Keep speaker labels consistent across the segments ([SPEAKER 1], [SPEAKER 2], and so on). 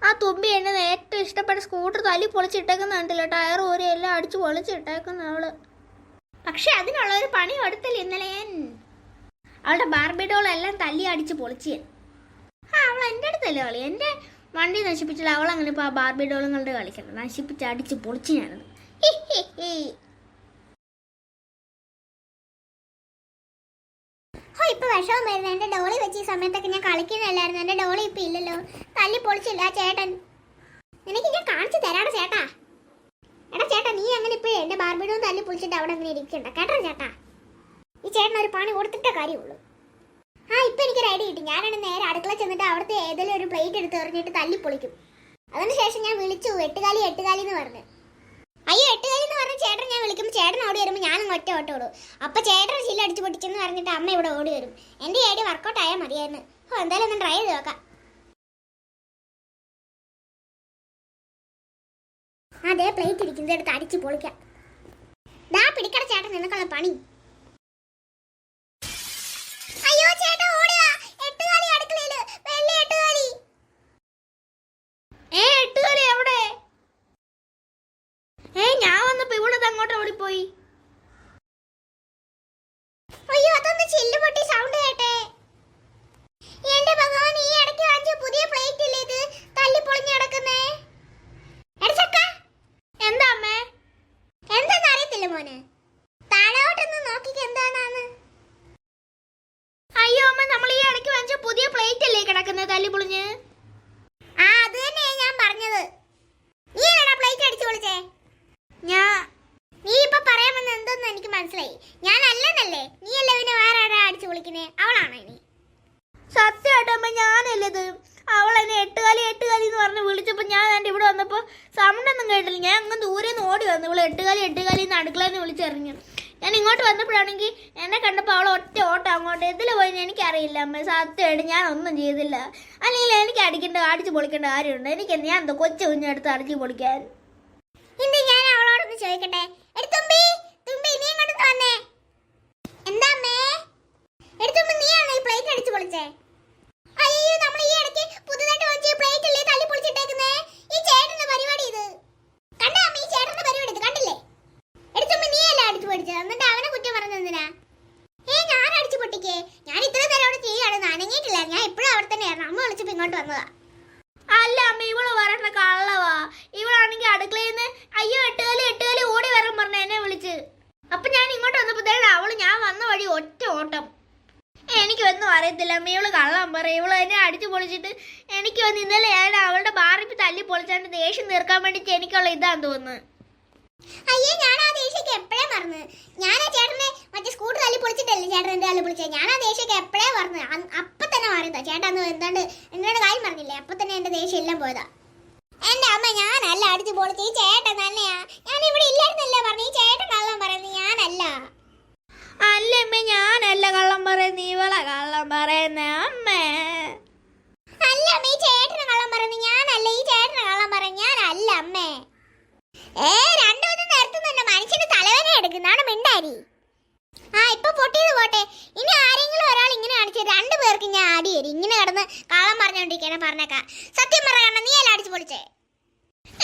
[SPEAKER 1] ആ തുമ്പി എന്നെ ഏറ്റവും ഇഷ്ടപ്പെട്ട സ്കൂട്ടർ തല്ലി പൊളിച്ചിട്ടേക്കുന്ന കണ്ടില്ല, ടയർ ഓരി എല്ലാം അടിച്ച് പൊളിച്ചിട്ടേക്കുന്ന അവള്. പക്ഷെ അതിനുള്ള ഒരു പണി എടുത്തില്ല ഇന്നലെ ഞാൻ. അവളുടെ ബാർബി ഡോളെല്ലാം തല്ലി അടിച്ച് പൊളിച്ച്. അവൾ എൻ്റെ അടുത്തല്ലേ കളി, എൻ്റെ വണ്ടി നശിപ്പിച്ചില്ല. അവളങ്ങനെ ഇപ്പോൾ ആ ബാർബി ഡോളുകളുടെ കളിക്കണം, നശിപ്പിച്ച് അടിച്ച് പൊളിച്ച് ഞാനത്.
[SPEAKER 2] ഇപ്പൊ വിഷമം വരുന്നത്, എന്റെ ഡോളി വെച്ച് ഈ സമയത്തൊക്കെ ഞാൻ കളിക്കുന്നല്ലായിരുന്നു. എന്റെ ഡോളി ഇപ്പൊ ഇല്ലല്ലോ, തല്ലി പൊളിച്ചില്ല ചേട്ടൻ. നിനക്ക് ഞാൻ കാണിച്ചു തരാടാ ചേട്ടാ. എടാ ചേട്ടാ, നീ അങ്ങനെ ഇപ്പൊ എന്റെ ബാർബിഡോം തല്ലി പൊളിച്ചിട്ട് അവിടെ അങ്ങനെ ഇരിക്കണ്ട കേട്ടോ ചേട്ടാ. ഈ ചേട്ടൻ ഒരു പണി കൊടുത്തിട്ടേ കാര്യമുള്ളൂ. ഇപ്പൊ എനിക്കൊരു ഐഡിയ കിട്ടി. ഞാനാണ് നേരെ അടുക്കള ചെന്നിട്ട് അവിടുത്തെ ഏതെങ്കിലും ഒരു പ്ലേറ്റ് എടുത്ത് എറിഞ്ഞിട്ട് തല്ലി പൊളിക്കും. അതിനുശേഷം ഞാൻ വിളിച്ചു എട്ടുകാലി എന്ന് പറഞ്ഞു. അയ്യോ എട്ടുകാലി എന്ന് പറഞ്ഞ ചേട്ടൻ ഞാൻ വിളിക്കുമ്പോൾ ചേട്ടൻ ഓടി വരുമ്പോൾ ഞാനും ഒറ്റ ഓട്ടം ഓടും. അപ്പൊ ചേട്ടൻ ചില്ല അടിച്ചു പൊട്ടിച്ചെന്ന് പറഞ്ഞിട്ട് അമ്മ ഇവിടെ ഓടി വരും. എന്റെ ഐഡിയ വർക്കൗട്ട് ആയാൽ മതിയായിരുന്നു. എന്തായാലും ഒന്ന് ട്രൈ ചെയ്ത് നോക്കാം. അതെ പ്ലേറ്റ് ഇരിക്കുന്നത് എടുത്ത് അടിച്ച് പൊളിക്കാം. ദാ പിടിക്കട ചേട്ടൻ നിനക്കുള്ള പണി. അയ്യോ ചേട്ടാ ഓടുക, എട്ടുകാലി അടുക്കളയില്, വെള്ളി എട്ടുകാലി.
[SPEAKER 1] എട്ടുകാലി എവിടെ? ഞാൻ വന്നപ്പോ ഇവിടെ അങ്ങോട്ട് ഓടിപ്പോയി.
[SPEAKER 2] അയ്യോ അതൊന്ന് ചില്ല് പൊട്ടി സൗണ്ട് കേട്ടെ. എന്റെ ഭഗവാൻ, ഈ ഇടയ്ക്ക് വാങ്ങിച്ച പുതിയ പ്ലേറ്റ് ഇല്ലേ ഇത് തല്ലി പൊളിഞ്ഞ് കിടക്കുന്നേ?
[SPEAKER 1] എന്താ അമ്മേ?
[SPEAKER 2] എന്താന്ന് അറിയത്തില്ല മോനെ, താഴോട്ടൊന്ന് നോക്കിക്ക് എന്താണെന്ന്.
[SPEAKER 1] അയ്യോ അമ്മ, നമ്മൾ ഈ ഇടയ്ക്ക് വാങ്ങിച്ച പുതിയ പ്ലേറ്റ് അല്ലേ കിടക്കുന്നത് തല്ലി പൊളിഞ്ഞ്?
[SPEAKER 2] അത് തന്നെ ഞാൻ പറഞ്ഞത്. നീ ആണോ പ്ലേറ്റ് അടിച്ചു പൊളിച്ചേ? നീ ഇപ്പൊ പറയാമെന്ന് എന്തെന്ന് എനിക്ക് മനസ്സിലായി. ഞാനല്ലെന്നല്ലേ, നീ അല്ലേ പിന്നെ വേറെ ആരാ അടിച്ചു പൊളിക്കുന്നേ? അവളാണോ ഇനി?
[SPEAKER 1] സത്യമായിട്ടമ്മ ഞാനല്ലത്. അവൾ എന്നെ എട്ടുകാലി എന്ന് പറഞ്ഞ് വിളിച്ചപ്പോൾ ഞാൻ എൻ്റെ ഇവിടെ വന്നപ്പോൾ സൗണ്ടൊന്നും കേട്ടില്ല. ഞാൻ അങ്ങ് ദൂരെ നിന്ന് ഓടി വന്നു. ഇവൾ എട്ടുകാലി എന്ന് അടുക്കളയെന്ന് വിളിച്ചെറിഞ്ഞു. ഞാൻ ഇങ്ങോട്ട് വന്നപ്പോഴാണെങ്കിൽ എന്നെ കണ്ടപ്പോൾ അവൾ ഒറ്റ ഓട്ടം അങ്ങോട്ട്. ഇതിൽ പോയി എനിക്കറിയില്ല അമ്മ, സത്യമായിട്ട് ഞാൻ ഒന്നും ചെയ്തില്ല. അല്ലെങ്കിൽ എനിക്ക് അടിച്ചു പൊളിക്കേണ്ട കാര്യമുണ്ട്. എനിക്ക് ഞാൻ എന്തോ കൊച്ചു കുഞ്ഞെടുത്ത് അടിച്ചു പൊളിക്കാൻ.
[SPEAKER 2] ഞാൻ അവളോടൊന്ന് ചോദിക്കട്ടെ. തുമ്പി നീ ഇങ്ങോട്ട് വന്നേ. എന്താ അമ്മേ? തുമ്പി നീയാണോ ഈ പ്ലേറ്റ് അടിച്ചു പൊളിച്ചേ? അയ്യോ, നമ്മൾ ഈ ഇടയ്ക്ക് പുതുതായിട്ട് വാങ്ങിച്ച പ്ലേറ്റ് അല്ലേ തല്ലി പൊളിച്ചിട്ടേക്കുന്നേ? ഈ ചേട്ടന്റെ പരിപാടി ഇത് കണ്ടാ അമ്മ? ഈ ചേട്ടന്റെ പരിപാടി ഇത് കണ്ടില്ലേ? തുമ്പി നീയല്ലേ അടിച്ചു പൊളിച്ചത്, എന്നിട്ട് അവനെ കുറ്റം പറഞ്ഞെന്തിനാ? ഞാൻ അടിച്ചു പൊട്ടിക്കേ? ഞാൻ ഇത്ര നേരം അവിടെ ചെയ്യാണ്, അനങ്ങിയിട്ടില്ല. ഞാൻ ഇപ്പോഴും അവിടെ തന്നെയായിരുന്നു. അമ്മ വിളിച്ചപ്പോ ഇങ്ങോട്ട് വന്നതാ.
[SPEAKER 1] അല്ല അമ്മ, ഇവള് പറഞ്ഞ കള്ളവാ. ഇവളാണെങ്കിൽ അടുക്കളയിൽ നിന്ന് അയ്യോ എട്ടുകാലി ഓടി വരാൻ പറഞ്ഞ എന്നെ വിളിച്ച്. അപ്പൊ ഞാൻ ഇങ്ങോട്ട് വന്നപ്പോഴത്തേക്കും അവള് ഞാൻ വന്ന വഴി ഒറ്റ ഓട്ടം. എനിക്കൊന്നും അറിയത്തില്ല അമ്മ, ഇവള് കള്ളം പറയും. ഇവള് എന്നെ അടിച്ചു പൊളിച്ചിട്ട് എനിക്ക് വന്ന് ഇന്നലെ ഞാൻ അവളുടെ ബാറിപ്പ് തല്ലി പൊളിച്ചാണ്ട് ദേഷ്യം തീർക്കാൻ വേണ്ടിട്ട് എനിക്കുള്ള ഇതാന്ന് തോന്നുന്നു.
[SPEAKER 2] അയ്യേ, ഞാൻ ആ ദേഷ്യമൊക്കെ എപ്പോഴേ മറന്ന്. ഞാൻ ആ ചേട്ടനെ മറ്റേ സ്കൂട്ടർ തല്ലി പൊളിച്ചിട്ടല്ലേ ചേട്ടൻ എന്റെ തല്ലി പൊളിച്ചത്. ഞാൻ ആ ദേഷ്യമൊക്കെ എപ്പോഴേ മറന്ന്. അപ്പൊ തന്നെ മാറിയതാ. ചേട്ടൻ എന്താണ്ട് എന്നോട് കാര്യം പറഞ്ഞില്ലേ, അപ്പൊ തന്നെ എന്റെ ദേഷ്യം എല്ലാം പോയതാ. എന്റെ അമ്മ, ഞാനല്ല അടിച്ചു പൊളിച്ച, ഈ ചേട്ടൻ തന്നെയാ. ഞാൻ ഇവിടെ ഇല്ലായിരുന്നല്ലേ പറഞ്ഞു. ഈ ചേട്ടൻ കള്ളം പറയുന്നത് ഞാനല്ല.
[SPEAKER 1] അല്ല അമ്മ, ഞാനല്ല കള്ളം പറയുന്നത്, ഇവളെ കള്ളം പറയുന്ന അമ്മേ.
[SPEAKER 2] അല്ല അമ്മ, ഈ ചേട്ടന് കള്ളം പറയുന്നത് ഞാനല്ല. ഈ ചേട്ടന് കള്ളം പറയുന്നത് ഞാനല്ല അമ്മേ. രണ്ടുമൂന്ന് നേരത്തും തന്നെ മനുഷ്യന്റെ തലവേദന എടുക്കുന്നതാണ് മിണ്ടാരി. ഇപ്പൊ പൊട്ടിയത് പോട്ടെ. ഇനി ആരെങ്കിലും ഒരാൾ ഇങ്ങനെ കാണിച്ചു രണ്ടു പേർക്ക് ഞാൻ ആടി വരും. ഇങ്ങനെ കിടന്ന് കള്ളം പറഞ്ഞോണ്ടിരിക്കണ പറഞ്ഞേക്കാം. സത്യം പറയണ്ട, നീ അല്ല അടിച്ചു പൊളിച്ചേ?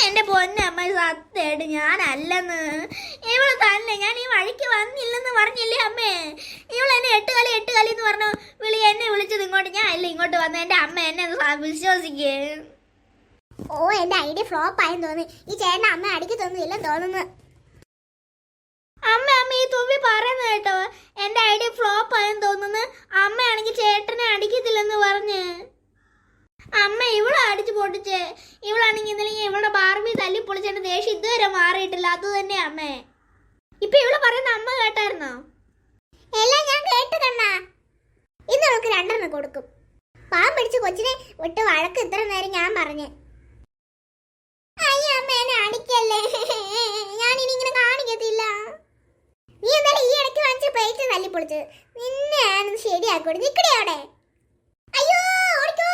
[SPEAKER 1] എന്റെ പൊന്നമ്മ, സത്യമായിട്ട് ഞാനല്ലെന്ന്. ഇവള് തന്നെ, ഞാൻ ഈ വഴിക്ക് വന്നില്ലെന്ന് പറഞ്ഞില്ലേ അമ്മേ? ഇവളെന്നെ എട്ടുകാലി എന്ന് പറഞ്ഞു എന്നെ വിളിച്ചത് ഇങ്ങോട്ട്. ഞാൻ അല്ല ഇങ്ങോട്ട് വന്ന. എന്റെ അമ്മ എന്നെ വിശ്വസിക്കേ.
[SPEAKER 2] എന്റെ ഐഡിയ ഫ്ലോപ്പ് ആയെന്ന് തോന്നി. ഈ ചേട്ടൻ അമ്മ അടിക്ക് തോന്നുന്നില്ലെന്ന് തോന്നുന്നു.
[SPEAKER 1] അമ്മ ഈ തുമ്പി പറയുന്നത് കേട്ടോ, എന്റെ ഐഡിയ ഫ്ലോപ്പ് ആയെന്ന് തോന്നുന്നു. അമ്മയാണെങ്കിൽ ചേട്ടനെ അടിക്കത്തില്ലെന്ന് പറഞ്ഞ്. അമ്മ ഇവളെ അടിച്ചു പൊട്ടിച്ചേ. ഇവളാണെങ്കിൽ ഇന്നലെ ഇവളുടെ ബാർബി തല്ലി പൊളിച്ചെന്റെ ദേഷ്യം ഇതുവരെ മാറിയിട്ടില്ല. അത് തന്നെ അമ്മേ. ഇപ്പൊ ഇവള് പറയുന്ന അമ്മ കേട്ടായിരുന്നോ?
[SPEAKER 2] എല്ലാം ഞാൻ കേട്ടു കണ്ണാ. ഇന്ന് നമുക്ക് 2 കൊടുക്കും. പാവം പിടിച്ച് കൊച്ചിനെ വിട്ട് വഴക്ക് ഇത്ര നേരം ഞാൻ പറഞ്ഞു. അയ്യോ അമ്മ, എന്നെ അടിക്കല്ലേ. ഞാൻ ഇനി ഇങ്ങനെ കാണിക്കത്തില്ല. നീ എന്തായാലും ഈ ഇടയ്ക്ക് വാങ്ങിച്ച പ്ലേറ്റ് തല്ലി പൊളിച്ചത്. നിന്നെ ഞാനൊന്ന് ശരിയാക്കോട്ടെ. നിക്കടേ അവിടെ. അയ്യോ ഓടിക്കോ.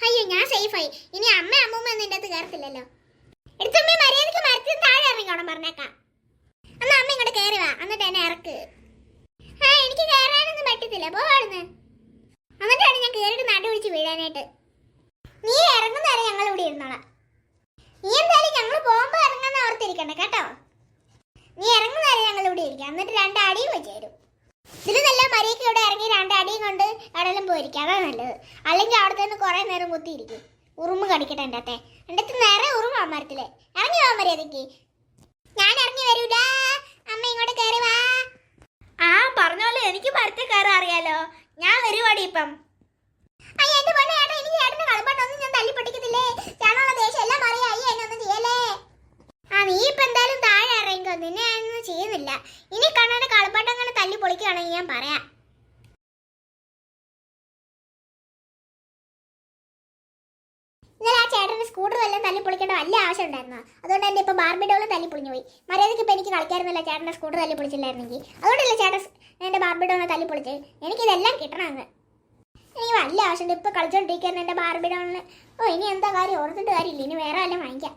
[SPEAKER 2] അയ്യോ, ഞാൻ സേഫായി. ഇനി അമ്മ അമ്മൂമ്മ നിന്റെ അകത്ത് കയറത്തില്ലല്ലോ. എടുത്തമ്മ മര്യാദക്ക് പറ്റും താഴെ ഇറങ്ങിക്കോണം പറഞ്ഞേക്കാം. എന്നാ അമ്മ ഇങ്ങോട്ട് കയറി വാ, എന്നിട്ട് എന്നെ ഇറക്ക്. എനിക്ക് കയറാനൊന്നും പറ്റത്തില്ല, പോവാടുന്ന്. എന്നിട്ടാണ് ഞാൻ കയറിയിട്ട് നടു പിടിച്ച് വീഴാനായിട്ട്. നീ ഇറങ്ങുന്നവരെ ഞങ്ങൾ ഇവിടെ ഇരുന്നോളാം. നീ എന്തായാലും ഞങ്ങൾ പോകുമ്പോ ഇറങ്ങാന്ന് ഓർത്തിരിക്കണ്ട കേട്ടോ. നീ ഇറങ്ങുന്നവരെ ഞങ്ങൾ ഇവിടെ ഇരിക്കാം, എന്നിട്ട് 2 അടിയും വെച്ച് തരും. ഇതിൽ നല്ല മരിയൊക്കെ ഇവിടെ ഇറങ്ങി 2 അടിയും കൊണ്ട് എവിടെയെല്ലാം പോയിരിക്കാം, അതാ നല്ലത്. അല്ലെങ്കിൽ അവിടെ നിന്ന് കുറെ നേരം കുത്തിയിരിക്കും, ഉറുമ്പ് കടിക്കട്ടെ. എൻ്റെ അടുത്ത് നേരെ ഉറുമ്പ് മരത്തില് ഇറങ്ങി പോകാൻ മര്യാദക്ക്. ഞാൻ ഇറങ്ങി വരൂല, അമ്മ ഇങ്ങോട്ട് കയറി വാ.
[SPEAKER 1] ആ പറഞ്ഞ പോലെ എനിക്ക് മരത്തിൽ കയറാൻ അറിയാലോ, ഞാൻ വരുവാടി ഇപ്പം.
[SPEAKER 2] എന്റെ പൊന്നെ ചേട്ടാ, എനിക്ക് ചേട്ടന്റെ കളിപ്പാട്ടൊന്നും ഞാൻ തല്ലി പൊട്ടിക്കത്തില്ലേ. ചേട്ടനുള്ള ദേഷ്യം എല്ലാം അറിയാം. എന്നൊന്നും ചെയ്യല്ലേ. നീ ഇപ്പൊ എന്തായാലും താഴെ ഇറങ്ങിക്കോ, നിന്നെ ഞാനൊന്നും ചെയ്യുന്നില്ല. ഇനി കണ്ണന്റെ കളിപ്പാട്ടം അങ്ങനെ തല്ലി പൊളിക്കുകയാണെങ്കിൽ ഞാൻ പറയാം. ഇന്നലെ ആ ചേട്ടന്റെ സ്കൂട്ടർ വല്ലതും തല്ലി പൊളിക്കേണ്ട വല്ല ആവശ്യം ഉണ്ടായിരുന്നോ? അതുകൊണ്ട് എന്റെ ഇപ്പൊ ബാർബി ഡോളും തല്ലി പൊളിഞ്ഞു പോയി. മര്യാദയ്ക്ക് ഇപ്പൊ എനിക്ക് കളിക്കായിരുന്നില്ല ചേട്ടന്റെ സ്കൂട്ടർ തല്ലി പൊളിച്ചില്ലായിരുന്നെങ്കിൽ. അതുകൊണ്ടല്ലേ ചേട്ടൻ എന്റെ ബാർബി ഡോളിനെ തല്ലി പൊളിച്ച്. എനിക്കിതെല്ലാം കിട്ടണമെന്ന് എനിക്ക് വല്ല ആവശ്യമുണ്ട്. ഇപ്പൊ കളിച്ചോണ്ടിരിക്കുന്ന എന്റെ ബാർബി ഡോളിന്. ഇനി എന്താ കാര്യം, ഓർത്തിട്ട് കാര്യമില്ല. ഇനി വേറെ വല്ലതും വാങ്ങിക്കാം.